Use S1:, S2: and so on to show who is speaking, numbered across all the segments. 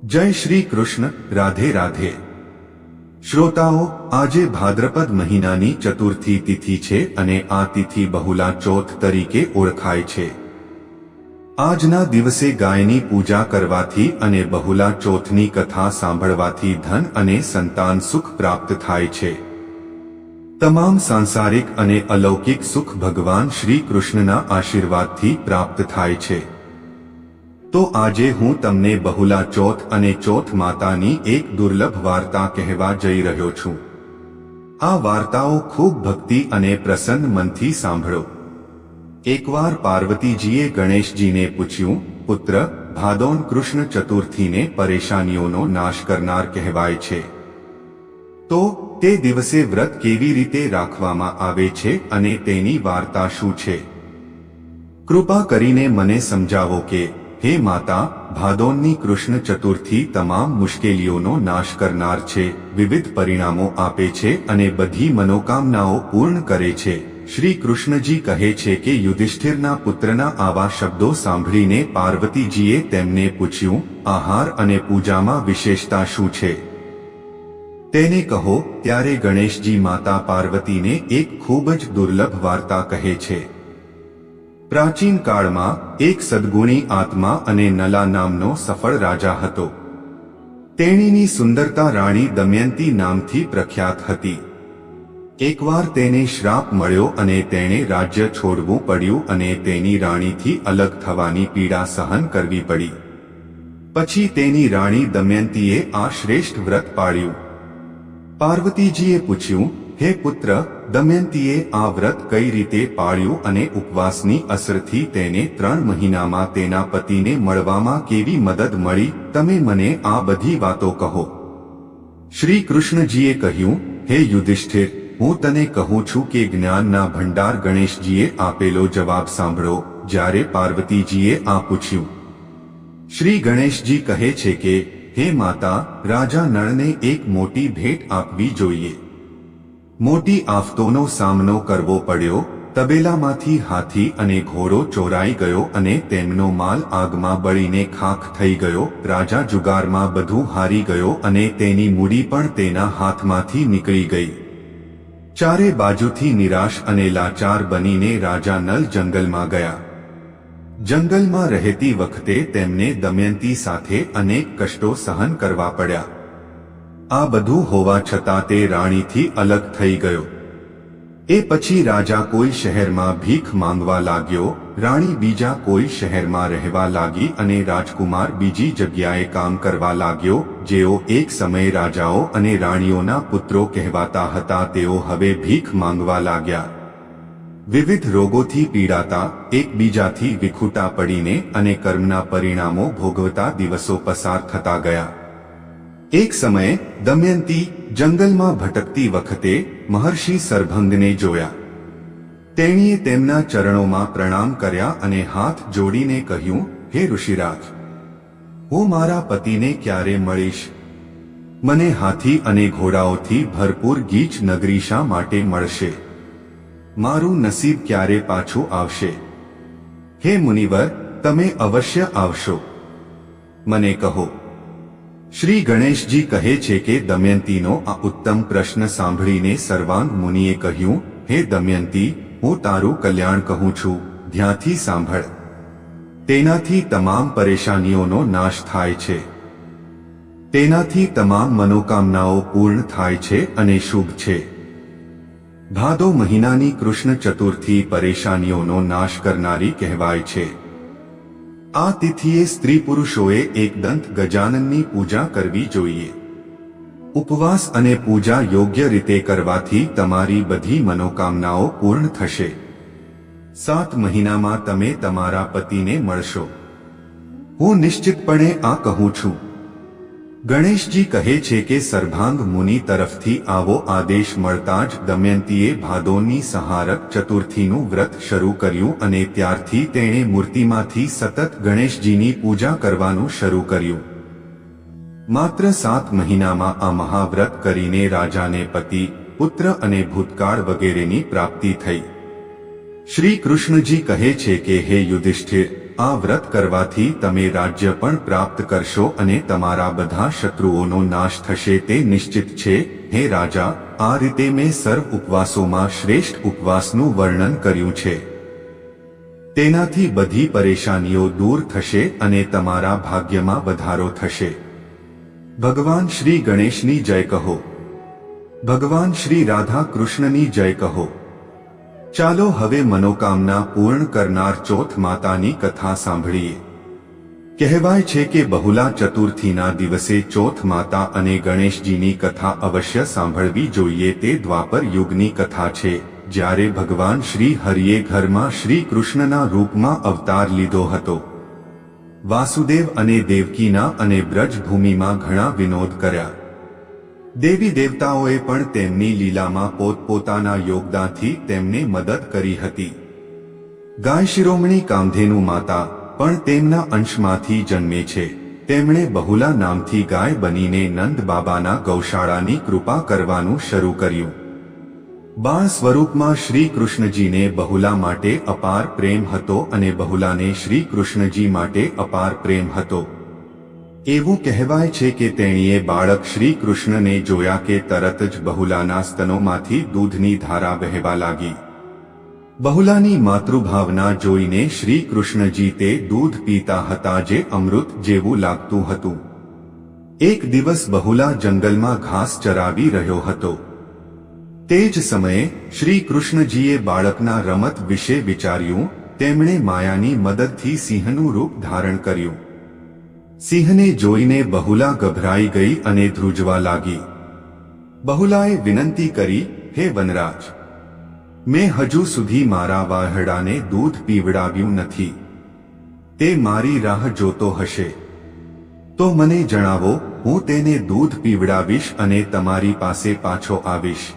S1: जय श्री कृष्ण। राधे राधे। श्रोताओ, આજે ભાદ્રપદ મહિનાની ચતુર્થી તિથિ છે અને આ તિથિ બહુલા ચોથ તરીકે ઓળખાય છે। આજના દિવસે ગાયની પૂજા કરવાથી અને બહુલા ચોથની કથા સાંભળવાથી ધન અને સંતાન સુખ પ્રાપ્ત થાય છે। તમામ સાંસારિક અને અલૌકિક સુખ ભગવાન શ્રી કૃષ્ણના આશીર્વાદથી પ્રાપ્ત થાય છે। તો આજે હું તમને બહુલા ચોથ અને ચોથ માતાની એક દુર્લભ વાર્તા કહેવા જઈ રહ્યો છું। આ વાર્તાઓ ખૂબ ભક્તિ અને પ્રસન્ન મનથી સાંભળો। એકવાર પાર્વતીજીએ ગણેશજીને પૂછ્યું, પુત્ર, ભાદોન કૃષ્ણ ચતુર્થીને પરેશાનીઓનો નાશ કરનાર કહેવાય છે, તો તે દિવસે વ્રત કેવી રીતે રાખવામાં આવે છે અને તેની વાર્તા શું છે? કૃપા કરીને મને સમજાવો કે હે માતા, ભાદોનની કૃષ્ણ ચતુર્થી તમામ મુશ્કેલીઓનો નાશ કરનાર છે, વિવિધ પરિણામો આપે છે અને બધી મનોકામનાઓ પૂર્ણ કરે છે। શ્રી કૃષ્ણજી કહે છે કે યુધિષ્ઠિરના પુત્રના આવા શબ્દો સાંભળીને પાર્વતીજીએ તેમને પૂછ્યું, આહાર અને પૂજામાં વિશેષતા શું છે? તેને કહો। ત્યારે ગણેશજી માતા પાર્વતીને એક ખૂબ જ દુર્લભ વાર્તા કહે છે। પ્રાચીન કાળમાં એક સદગુણી આત્મા અને નલા નામનો સફળ રાજા હતો। તેણીની સુંદરતા રાણી દમયંતી નામથી પ્રખ્યાત હતી। એકવાર તેને શ્રાપ મળ્યો અને તેણે રાજ્ય છોડવું પડ્યું અને તેની રાણીથી અલગ થવાની પીડા સહન કરવી પડી। પછી તેની રાણી દમયંતીએ આ શ્રેષ્ઠ વ્રત પાળ્યું। પાર્વતીજીએ પૂછ્યું, હે પુત્ર, દમયંતીએ આ વ્રત કઈ રીતે પાળ્યું અને ઉપવાસની અસરથી તેને 3 મહિનામાં તેના પતિને મળવામાં કેવી મદદ મળી? તમે મને આ બધી વાતો કહો। શ્રી કૃષ્ણજીએ કહ્યું, હે યુધિષ્ઠિર, હું તને કહું છું કે જ્ઞાનના ભંડાર ગણેશજીએ આપેલો જવાબ સાંભળો। જ્યારે પાર્વતીજીએ આ પૂછ્યું, શ્રી ગણેશજી કહે છે કે હે માતા, રાજા નળને એક મોટી ભેટ આપવી જોઈએ। મોટી આફતોનો સામનો કરવો પડ્યો। તબેલામાંથી હાથી અને ઘોડો ચોરાઈ ગયો અને તેમનો માલ આગમાં બળીને ખાખ થઈ ગયો। રાજા જુગારમાં બધું હારી ગયો અને તેની મૂડી પણ તેના હાથમાંથી નીકળી ગઈ। ચારે બાજુથી નિરાશ અને લાચાર બનીને રાજા નલ જંગલમાં ગયા। જંગલમાં રહેતી વખતે તેમને દમયંતી સાથે અનેક કષ્ટો સહન કરવા પડ્યા। આ બધું હોવા છતાં તે રાણીથી અલગ થઈ ગયો। એ પછી રાજા કોઈ શહેરમાં ભીખ માંગવા લાગ્યો, રાણી બીજા કોઈ શહેરમાં રહેવા લાગી અને રાજકુમાર બીજી જગ્યાએ કામ કરવા લાગ્યો। જેઓ એક સમયે રાજાઓ અને રાણીઓના પુત્રો કહેવાતા હતા, તેઓ હવે ભીખ માંગવા લાગ્યા। વિવિધ રોગોથી પીડાતા, એકબીજાથી વિખૂટા પડીને અને કર્મના પરિણામો ભોગવતા દિવસો પસાર થતા ગયા। એક સમયે દમયંતી જંગલમાં ભટકતી વખતે મહર્ષિ સરભંગને જોયા। તેણીએ તેમના ચરણોમાં પ્રણામ કર્યા અને હાથ જોડીને કહ્યું, હે ઋષિરાજ, હું મારા પતિને ક્યારે મળીશ? મને હાથી અને ઘોડાઓથી ભરપૂર ગીચ નગરી શા માટે મળશે? મારું નસીબ ક્યારે પાછું આવશે? હે મુનિવર, તમે અવશ્ય આવશો, મને કહો। શ્રી ગણેશજી કહે છે કે દમયંતીનો આ ઉત્તમ પ્રશ્ન સાંભળીને સર્વાંગ મુનિએ કહ્યું, હે દમયંતી, હું તારું કલ્યાણ કહું છું, ધ્યાનથી સાંભળ। તેનાથી તમામ પરેશાનીઓનો નાશ થાય છે, તેનાથી તમામ મનોકામનાઓ પૂર્ણ થાય છે અને શુભ છે। ભાદો મહિનાની કૃષ્ણ ચતુર્થી પરેશાનીઓનો નાશ કરનારી કહેવાય છે। આ તિથિએ સ્ત્રી પુરુષોએ એકદંત ગજાનનની પૂજા કરવી જોઈએ। ઉપવાસ અને પૂજા યોગ્ય રીતે કરવાથી તમારી બધી મનોકામનાઓ પૂર્ણ થશે। 7 મહિનામાં તમે તમારા પતિને મળશો, હું નિશ્ચિતપણે આ કહું છું। ગણેશજી કહે છે કે સર્ભાંગ મુનિ તરફથી આવો આદેશ મળતા જ દમયંતીએ ભાદોનની સંહારક ચતુર્થીનું વ્રત શરૂ કર્યું અને ત્યારથી તેણે મૂર્તિમાંથી સતત ગણેશજીની પૂજા કરવાનું શરૂ કર્યું। માત્ર 7 મહિનામાં આ મહાવ્રત કરીને રાજાને પતિ, પુત્ર અને ભૂતકાળ વગેરેની પ્રાપ્તિ થઈ। શ્રી કૃષ્ણજી કહે છે કે હે યુધિષ્ઠિર, આ વ્રત કરવાથી તમે રાજ્ય પણ પ્રાપ્ત કરશો અને તમારા બધા શત્રુઓનો નાશ થશે તે નિશ્ચિત છે. હે રાજા, આ રીતે મેં સર્વ ઉપવાસોમાં શ્રેષ્ઠ ઉપવાસનું વર્ણન કર્યું છે. તેનાથી બધી પરેશાનીઓ દૂર થશે અને તમારા ભાગ્યમાં વધારો થશે. ભગવાન શ્રી ગણેશની જય કહો. ભગવાન શ્રી રાધા કૃષ્ણની જય કહો. ચાલો હવે મનોકામના પૂર્ણ કરનાર ચોથ માતાની કથા સાંભળીએ. કહેવાય છે કે બહુલા ચતુર્થીના દિવસે ચોથ માતા અને ગણેશજીની કથા અવશ્ય સાંભળવી જોઈએ. તે દ્વાપર યુગની કથા છે, જ્યારે ભગવાન શ્રી હરિએ ઘરમાં શ્રી કૃષ્ણના રૂપમાં અવતાર લીધો હતો. વાસુદેવ અને દેવકીના અને બ્રજભૂમિમાં ઘણા વિનોદ કર્યા. દેવી દેવતાઓએ પણ તેમની લીલામાં પોતપોતાના યોગદાનથી તેમને મદદ કરી હતી. ગાય શિરોમણી કામધેનુ માતા પણ તેમના અંશમાંથી જન્મે છે. તેમણે બહુલા નામથી ગાય બનીને નંદ બાબાના ગૌશાળાની કૃપા કરવાનું શરૂ કર્યું. બાળ સ્વરૂપમાં શ્રી કૃષ્ણજીને બહુલા માટે અપાર પ્રેમ હતો અને બહુલાને શ્રી કૃષ્ણજી માટે અપાર પ્રેમ હતો. એવું કહેવાય છે કે તેણીએ બાળક શ્રી કૃષ્ણને જોયા કે તરત જ બહુલાના સ્તનોમાંથી દૂધની ધારા વહેવા લાગી. બહુલાની માતૃભાવના જોઈને શ્રી કૃષ્ણજી તે દૂધ પીતા હતા જે અમૃત જેવું લાગતું હતું. એક દિવસ બહુલા જંગલમાં ઘાસ ચરાવી રહ્યો હતો. તે જ સમયે શ્રી કૃષ્ણજીએ બાળકના રમત વિશે વિચાર્યું. તેમણે માયાની મદદથી સિંહનું રૂપ ધારણ કર્યું. સિંહને જોઈને બહુલા ગભરાઈ ગઈ અને ધ્રુજવા લાગી. બહુલાએ વિનંતી કરી, હે વનરાજ, મેં હજુ સુધી મારા વાહડાને દૂધ પીવડાવ્યું નથી. તે મારી રાહ જોતો હશે. તો મને જણાવો, હું તેને દૂધ પીવડાવીશ અને તમારી પાસે પાછો આવીશ.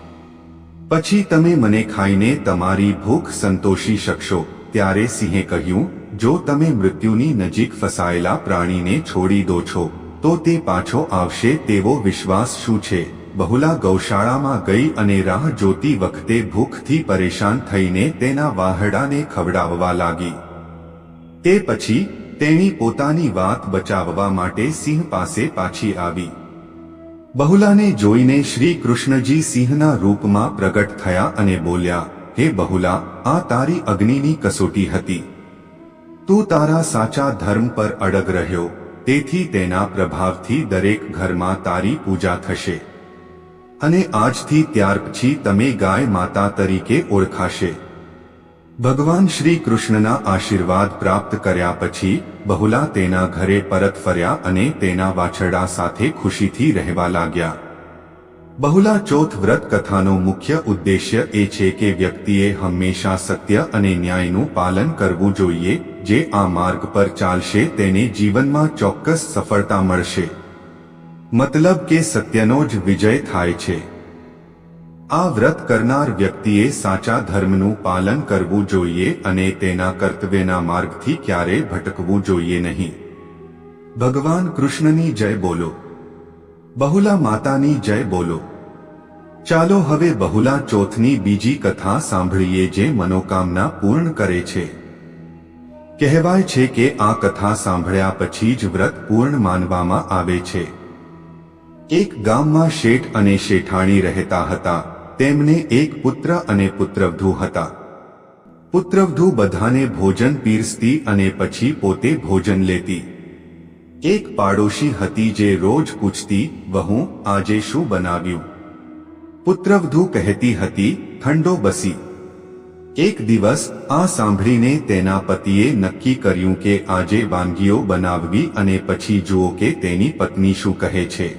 S1: પછી તમે મને ખાઈને તમારી ભૂખ સંતોષી શકશો. ત્યારે સિંહે કહ્યું, જો તમે મૃત્યુની નજીક ફસાયેલા પ્રાણીને છોડી દો છો તો તે પાછો આવશે તેવો વિશ્વાસ શું છે? બહુલા ગૌશાળામાં ગઈ અને રાહ જોતી વખતે ભૂખથી પરેશાન થઈને તેના વાહડાને ખવડાવવા લાગી. તે પછી તેણી પોતાની વાત બચાવવા માટે સિંહ પાસે પાછી આવી. બહુલાને જોઈને શ્રી કૃષ્ણજી સિંહના રૂપમાં પ્રગટ થયા અને બોલ્યા, હે બહુલા, આ તારી અગ્નિની કસોટી હતી. તું તારા સાચા ધર્મ પર અડગ રહ્યો, તેથી તેના પ્રભાવથી દરેક ઘરમાં તારી પૂજા થશે અને આજથી ત્યાર પછી તમે ગાય માતા તરીકે ઓળખાશે. ભગવાન શ્રી કૃષ્ણના આશીર્વાદ પ્રાપ્ત કર્યા પછી બહુલા તેના ઘરે પરત ફર્યા અને તેના વાછરડા સાથે ખુશીથી રહેવા લાગ્યા. બહુલા ચોથ વ્રત કથાનો મુખ્ય ઉદ્દેશ્ય એ છે કે વ્યક્તિએ હંમેશા સત્ય અને ન્યાયનું પાલન કરવું જોઈએ. જે આ માર્ગ પર ચાલશે તેને જીવનમાં ચોક્કસ સફળતા મળશે. મતલબ કે સત્યનો જ વિજય થાય છે. આ વ્રત કરનાર વ્યક્તિએ સાચા ધર્મનું પાલન કરવું જોઈએ અને તેના કર્તવ્યના માર્ગથી ક્યારેય ભટકવું જોઈએ નહીં. ભગવાન કૃષ્ણની જય બોલો. બહુલા માતાની જય બોલો. ચાલો હવે બહુલા ચોથની બીજી કથા સાંભળીએ જે મનોકામના પૂર્ણ કરે છે. કહેવાય છે કે આ કથા સાંભળ્યા પછી જ વ્રત પૂર્ણ માનવામાં આવે છે. એક ગામમાં શેઠ અને શેઠાણી રહેતા હતા. તેમને એક પુત્ર અને પુત્રવધુ હતા. પુત્રવધુ બધાને ભોજન પીરસતી અને પછી પોતે ભોજન લેતી. એક પાડોશી હતી જે રોજ પૂછતી, વહુ, આજે શું બનાવ્યું? પુત્રવધુ કહેતી હતી, ઠંડો બસી. એક દિવસ આ સાંભળીને તેના પતિએ નક્કી કર્યું કે આજે વાનગીઓ બનાવવી અને પછી જુઓ કે તેની પત્ની શું કહે છે.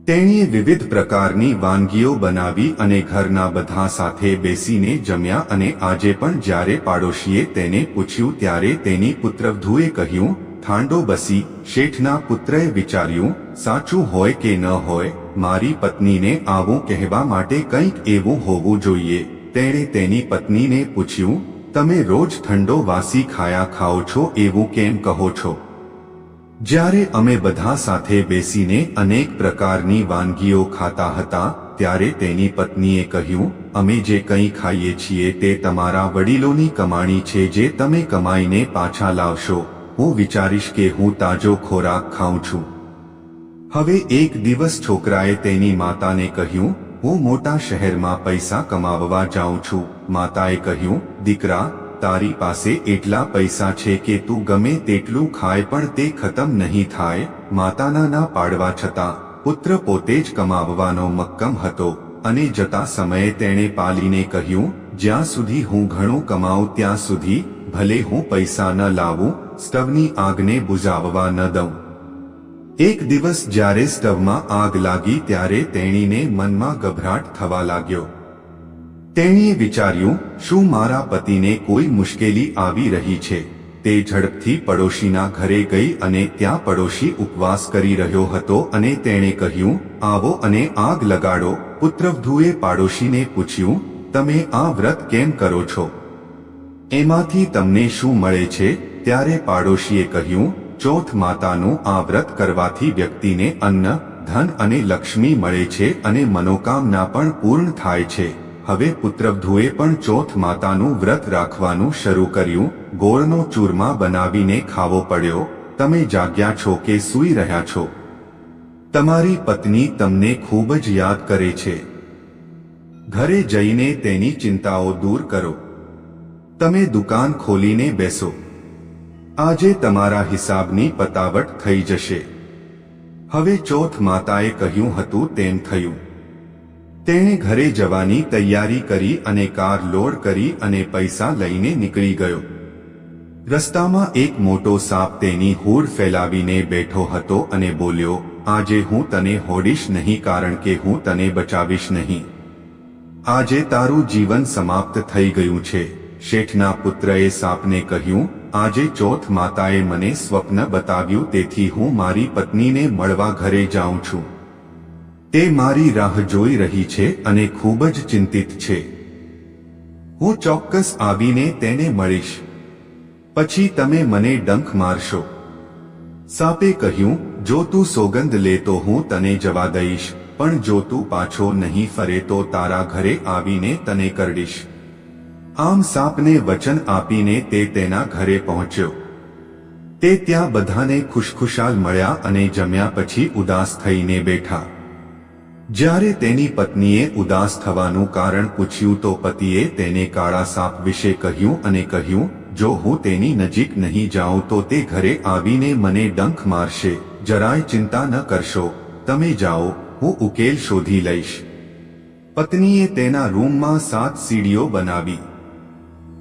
S1: તેણીએ વિવિધ પ્રકારની વાનગીઓ બનાવી અને ઘરના બધા સાથે બેસીને જમ્યા અને આજે પણ જ્યારે પાડોશીએ તેને પૂછ્યું ત્યારે તેની પુત્રવધુએ કહ્યું, ઠાંડો બસી. શેઠના પુત્રએ વિચાર્યું, સાચું હોય કે ન હોય, મારી પત્નીને આવું કહેવા માટે કંઈક એવું હોવું જોઈએ. તેણે તેની પત્નીને પૂછ્યું, તમે રોજ ઠંડો વાસી ખાયા ખાઓ છો એવું કેમ કહો છો? જ્યારે અમે બધા સાથે બેસીને અનેક પ્રકારની વાનગીઓ ખાતા હતા ત્યારે તેની પત્નીએ કહ્યું, અમે જે કંઈ ખાઈએ છીએ તે તમારા વડીલોની કમાણી છે જે તમે કમાઈને પાછા લાવશો. હું વિચારીશ કે હું તાજો ખોરાક ખાઉં છું. હવે એક દિવસ છોકરાએ તેની માતાને કહ્યું, હું મોટા શહેરમાં પૈસા કમાવવા જાઉં છું. માતાએ કહ્યું, દીકરા, તારી પાસે એટલા પૈસા છે કે તું ગમે તેટલું ખાય પણ તે ખતમ નહીં થાય. માતાના ના પાડવા છતાં પુત્ર પોતે જ કમાવવાનો મક્કમ હતો અને જતા સમયે તેણે પાલીને કહ્યું, જ્યાં સુધી હું ઘણું કમાઉં ત્યાં સુધી ભલે હું પૈસા ન લાવું, સ્ટવની આગને બુઝાવવા ન દઉં. એક દિવસ જ્યારે સ્ટવમાં આગ લાગી ત્યારે તેણીને મનમાં ગભરાટ થવા લાગ્યો. તેણીએ વિચાર્યું, શું મારા પતિને કોઈ મુશ્કેલી આવી રહી છે? તે ઝડપથી પડોશીના ઘરે ગઈ અને ત્યાં પડોશી ઉપવાસ કરી રહ્યો હતો અને તેણે કહ્યું, આવો અને આગ લગાડો. પુત્રવધૂએ પાડોશીને પૂછ્યું, તમે આ વ્રત કેમ કરો છો? એમાંથી તમને શું મળે છે? ત્યારે પાડોશીએ કહ્યું, ચોથ માતાનું આ વ્રત કરવાથી વ્યક્તિને અન્ન, ધન અને લક્ષ્મી મળે છે અને મનોકામના પણ પૂર્ણ થાય છે. હવે પુત્રવધૂએ પણ ચોથ માતાનું વ્રત રાખવાનું શરૂ કર્યું. ગોળનો ચૂરમા બનાવીને ખાવો પડ્યો. તમે જાગ્યા છો કે સૂઈ રહ્યા છો? તમારી પત્ની તમને ખૂબ જ યાદ કરે છે. ઘરે જઈને તેની ચિંતાઓ દૂર કરો. તમે દુકાન ખોલીને બેસો. આજે તમારા હિસાબની પતાવટ થઈ જશે. હવે ચોથ માતાએ કહ્યું હતું તેમ થયું. તેણે ઘરે જવાની તૈયારી કરી અને કાર લોડ કરી અને પૈસા લઈને નીકળી ગયો. રસ્તામાં એક મોટો સાપ તેની હૂડ ફેલાવીને બેઠો હતો અને બોલ્યો, આજે હું તને હોડીશ નહીં કારણ કે હું તને બચાવીશ નહીં. આજે તારું જીવન સમાપ્ત થઈ ગયું છે. શેઠના પુત્રએ સાપને કહ્યું, આજે ચોથ માતાએ મને સ્વપ્ન બતાવ્યું તેથી હું મારી પત્નીને મળવા ઘરે જાઉં છું. તે મારી રાહ જોઈ રહી છે અને ખૂબ જ ચિંતિત છે. હું ચોક્કસ આવીને તેને મળીશ. પછી તમે મને ડંખ મારશો. સાપે કહ્યું, જો તું સોગંદ લે તો હું તને જવા દઈશ, પણ જો તું પાછો નહીં ફરે તો તારા ઘરે આવીને તને કરડીશ. આમ સાપને વચન આપીને તે તેના ઘરે પહોંચ્યો. તે ત્યાં બધાને ખુશખુશાલ મળ્યા અને જમ્યા પછી ઉદાસ થઈને બેઠા. જ્યારે તેની પત્નીએ ઉદાસ થવાનું કારણ પૂછ્યું તો પતિએ તેને કાળા સાપ વિશે કહ્યું અને કહ્યું, જો હું તેની નજીક નહીં જાઉં તો તે ઘરે આવીને મને ડંખ મારશે. જરાય ચિંતા ન કરશો, તમે જાઓ, હું ઉકેલ શોધી લઈશ. પત્નીએ તેના રૂમમાં 7 સીડીઓ બનાવી.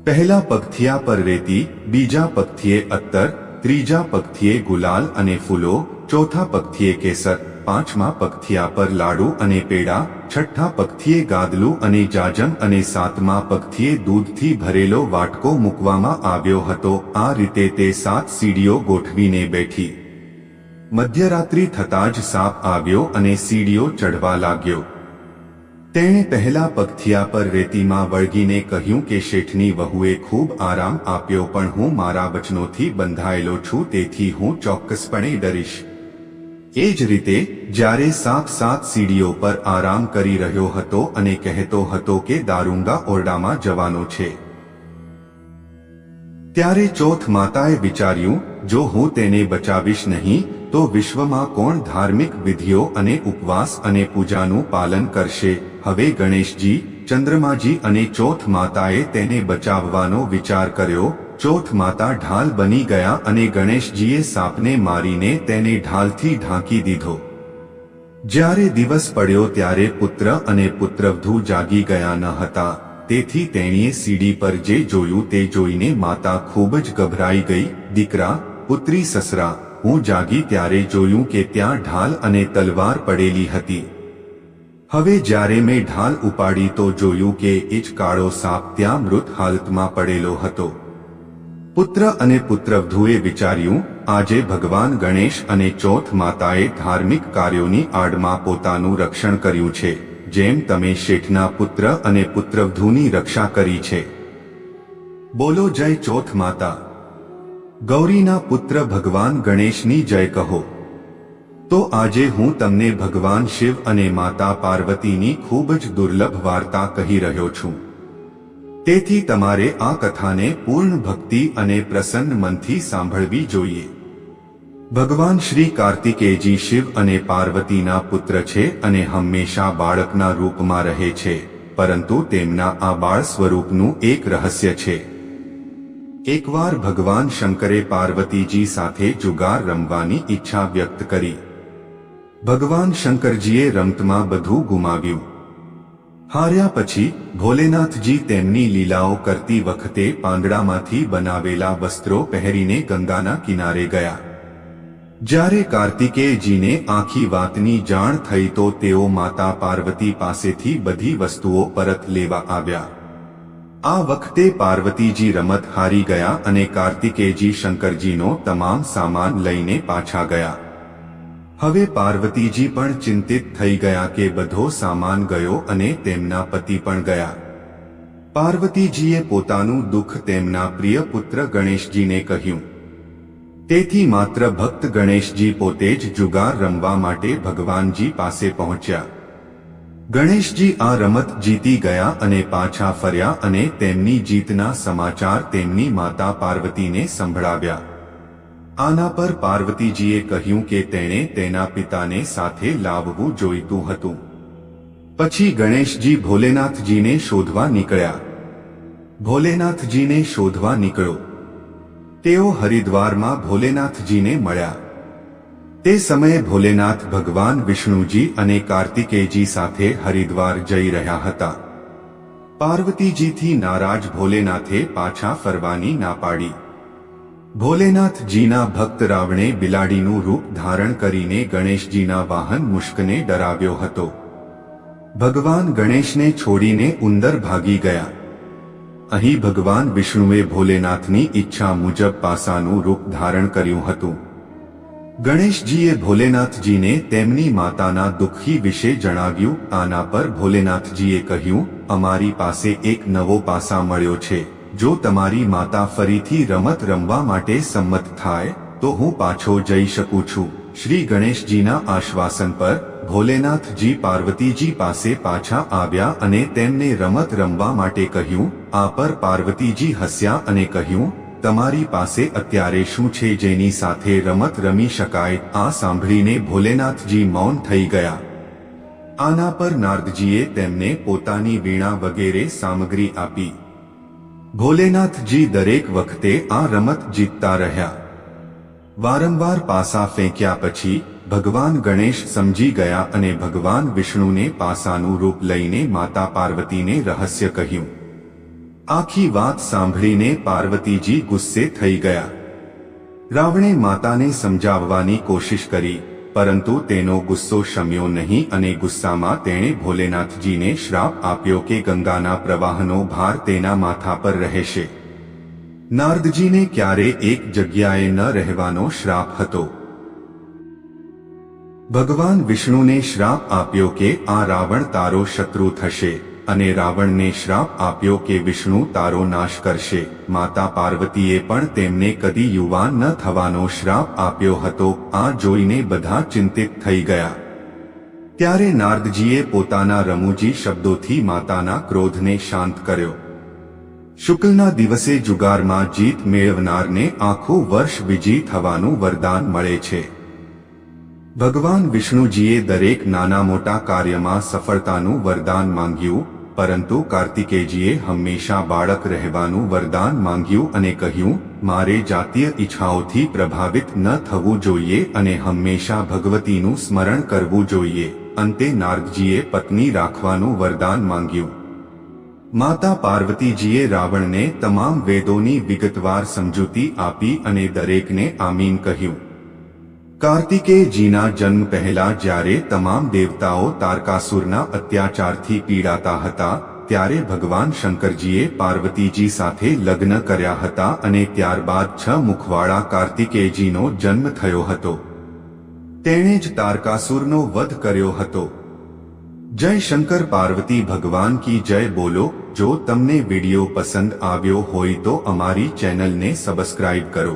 S1: પહેલા પગથિયા પર રેતી, બીજા પગથિયે અત્તર, ત્રીજા પગથિયે ગુલાલ અને ફૂલો, ચોથા પગથિયે કેસર, પાંચમા પગથિયા પર લાડુ અને પેડા, છઠ્ઠા પગથિયે ગાદલું અને જાજમ અને સાતમા પગથિયે દૂધથી ભરેલો વાટકો મૂકવામાં આવ્યો હતો. આ રીતે તે 7 સીડીઓ ગોઠવીને બેઠી. મધ્યરાત્રિ થતાં જ સાપ આવ્યો અને સીડીઓ ચઢવા લાગ્યો. તેણે પહેલા પગથિયા પર રેતીમાં વળગીને કહ્યું કે શેઠની વહુએ ખૂબ આરામ આપ્યો પણ હું મારા વચનોથી બંધાયેલો છું તેથી હું ચોક્કસપણે ડરીશ. એ જ રીતે જ્યારે સાપ 7 સીડીઓ પર આરામ કરી રહ્યો હતો અને કહેતો હતો કે દારૂંગા ઓરડામાં જવાનો છે, ત્યારે ચોથ માતાએ વિચાર્યું, જો હું તેને બચાવીશ નહીં તો વિશ્વમાં કોણ ધાર્મિક વિધિઓ અને ઉપવાસ અને પૂજાનું પાલન કરશે. હવે ગણેશજી, ચંદ્રમાજી અને ચોથ માતાએ તેને બચાવવાનો વિચાર કર્યો. ચોથ માતા ઢાલ બની ગયા અને ગણેશજીએ સાપને મારીને તેને ઢાલથી ઢાંકી દીધો. જ્યારે દિવસ પડ્યો ત્યારે પુત્ર અને પુત્રવધૂ જાગી ગયા ન હતા, તેથી તેણીએ સીડી પર જે જોયું તે જોઈને માતા ખૂબ જ ગભરાઈ ગઈ. દીકરા, પુત્રી, સસરા, હું જાગી ત્યારે જોયું કે ત્યાં ઢાલ અને તલવાર પડેલી હતી. હવે જ્યારે મેં ઢાલ ઉપાડી તો જોયું કે એ જ કાળો સાપ ત્યાં મૃત હાલતમાં પડેલો હતો. પુત્ર અને પુત્રવધૂએ વિચાર્યું, આજે ભગવાન ગણેશ અને ચોથ માતાએ ધાર્મિક કાર્યોની આડમાં પોતાનું રક્ષણ કર્યું છે, જેમ તમે શેઠના પુત્ર અને પુત્રવધૂની રક્ષા કરી છે. બોલો જય ચોથ માતા. ગૌરીના પુત્ર ભગવાન ગણેશની જય કહો. તો આજે હું તમને ભગવાન શિવ અને માતા પાર્વતીની ખૂબ જ દુર્લભ વાર્તા કહી રહ્યો છું. તેથી તમારે આ કથાને પૂર્ણ ભક્તિ અને પ્રસન્ન મનથી સાંભળવી જોઈએ. ભગવાન શ્રી કાર્તિકેયજી શિવ અને પાર્વતીના પુત્ર છે અને હંમેશા બાળકના રૂપમાં રહે છે, પરંતુ તેમના આ બાળ સ્વરૂપનું એક રહસ્ય છે. એકવાર ભગવાન શંકરે પાર્વતીજી સાથે જુગાર રમવાની ઈચ્છા વ્યક્ત કરી. ભગવાન શંકરજીએ રમતમાં બધું ગુમાવ્યું. હાર્યા પછી ભોલેનાથજી તેમની લીલાઓ કરતી વખતે પાંદડામાંથી બનાવેલા વસ્ત્રો પહેરીને ગંગાના કિનારે ગયા. જ્યારે કાર્તિકેયજીને આખી વાતની જાણ થઈ તો તેઓ માતા પાર્વતી પાસેથી બધી વસ્તુઓ પરત લેવા આવ્યા. આ વખતે પાર્વતીજી રમત હારી ગયા અને કાર્તિકેયજી શંકરજીનો તમામ સામાન લઈને પાછા ગયા. હવે પાર્વતીજી પણ ચિંતિત થઈ ગયા કે બધો સામાન ગયો અને તેમના પતિ પણ ગયા. પાર્વતીજીએ પોતાનું દુઃખ તેમના પ્રિય પુત્ર ગણેશજીને કહ્યું. તેથી માત્ર ભક્ત ગણેશજી પોતે જ જુગાર રમવા માટે ભગવાનજી પાસે પહોંચ્યા. ગણેશજી આ રમત જીતી ગયા અને પાછા ફર્યા અને તેમની જીતના સમાચાર તેમની માતા પાર્વતીને સંભળાવ્યા. આના પર પાર્વતીજીએ કહ્યું કે તેણે તેના પિતાને સાથે લાવવું જોઈતું હતું. પછી ગણેશજી ભોલેનાથજીને શોધવા નીકળ્યા. ભોલેનાથજીને શોધવા નીકળો. તેઓ હરિદ્વારમાં ભોલેનાથજીને મળ્યા. તે સમયે ભોલેનાથ ભગવાન વિષ્ણુજી અને કાર્તિકેયજી સાથે હરિદ્વાર જઈ રહ્યા હતા. પાર્વતીજીથી નારાજ ભોલેનાથે પાછા ફરવાની ના પાડી. ભોલેનાથજીના ભક્ત રાવણે બિલાડીનું રૂપ ધારણ કરીને ગણેશજીના વાહન મુશ્કને ડરાવ્યો હતો. ભગવાન ગણેશને છોડીને ઉંદર ભાગી ગયા. અહીં ભગવાન વિષ્ણુએ ભોલેનાથની ઈચ્છા મુજબ પાસાનું રૂપ ધારણ કર્યું હતું. ગણેશજીએ ભોલેનાથજીને તેમની માતાના દુઃખી વિશે જણાવ્યું. આના પર ભોલેનાથજીએ કહ્યું, અમારી પાસે એક નવો પાસા મળ્યો છે. જો તમારી માતા ફરીથી રમત રમવા માટે સંમત થાય તો હું પાછો જઈ શકું છું. શ્રી ગણેશજીના આશ્વાસન પર ભોલેનાથજી પાર્વતીજી પાસે પાછા આવ્યા અને તેમને રમત રમવા માટે કહ્યું. આ પર પાર્વતીજી હસ્યા અને કહ્યું, તમારી પાસે અત્યારે શું છે જેની સાથે રમત રમી શકાય? આ સાંભળીને ભોલેનાથજી મૌન થઈ ગયા. આના પર નારદજીએ તેમને પોતાની વીણા વગેરે સામગ્રી આપી. ભોલેનાથજી દરેક વખતે આ રમત જીતતા રહ્યા. વારંવાર પાસા ફેંક્યા પછી ભગવાન ગણેશ સમજી ગયા અને ભગવાન વિષ્ણુને પાસાનું રૂપ લઈને માતા પાર્વતીને રહસ્ય કહ્યું. આખી વાત સાંભળીને પાર્વતીજી ગુસ્સે થઈ ગયા. રાવણે માતાને સમજાવવાની કોશિશ કરી, પરંતુ તેનો ગુસ્સો શમ્યો નહીં અને ગુસ્સામાં તેણે ભોલેનાથજીને શ્રાપ આપ્યો કે ગંગાના પ્રવાહનો ભાર તેના માથા પર રહેશે. નારદજીને ક્યારે એક જગ્યાએ ન રહેવાનો શ્રાપ હતો. ભગવાન વિષ્ણુને શ્રાપ આપ્યો કે આ રાવણ તારો શત્રુ થશે અને રાવણને શ્રાપ આપ્યો કે વિષ્ણુ તારો નાશ કરશે. માતા પાર્વતીએ પણ તેમને કદી યુવાન ન થવાનો શ્રાપ આપ્યો હતો. આ જોઈને બધા ચિંતિત થઈ ગયા. ત્યારે નારદજીએ પોતાના રમૂજી શબ્દોથી માતાના ક્રોધને શાંત કર્યો. શુક્લના દિવસે જુગારમાં જીત મેળવનારને આખું વર્ષ વિજયી થવાનું વરદાન મળે છે. ભગવાન વિષ્ણુજીએ દરેક નાના મોટા કાર્યમાં સફળતાનું વરદાન માંગ્યું, પરંતુ કાર્તિકેયજીએ હંમેશા બાળક રહેવાનું વરદાન માંગ્યું અને કહ્યું, મારે જાતીય ઈચ્છાઓથી પ્રભાવિત ન થવું જોઈએ અને હંમેશા ભગવતીનું સ્મરણ કરવું જોઈએ. અંતે નારદજીએ પત્ની રાખવાનું વરદાન માંગ્યું. માતા પાર્વતીજીએ રાવણને તમામ વેદોની વિગતવાર સમજૂતી આપી અને દરેકને આમીન કહ્યું. કાર્તિકેયજીના જન્મ પહેલા જ્યારે તમામ દેવતાઓ તારકાસુરના અત્યાચારથી પીડાતા હતા, ત્યારે ભગવાન શંકરજીએ પાર્વતીજી સાથે લગ્ન કર્યા હતા અને ત્યારબાદ 6 મુખવાળા કાર્તિકેયજીનો જન્મ થયો હતો. તેણે જ તારકાસુરનો વધ કર્યો હતો. જય શંકર પાર્વતી ભગવાન કી જય બોલો. જો તમને વિડિયો પસંદ આવ્યો હોય તો અમારી ચેનલને સબસ્ક્રાઇબ કરો.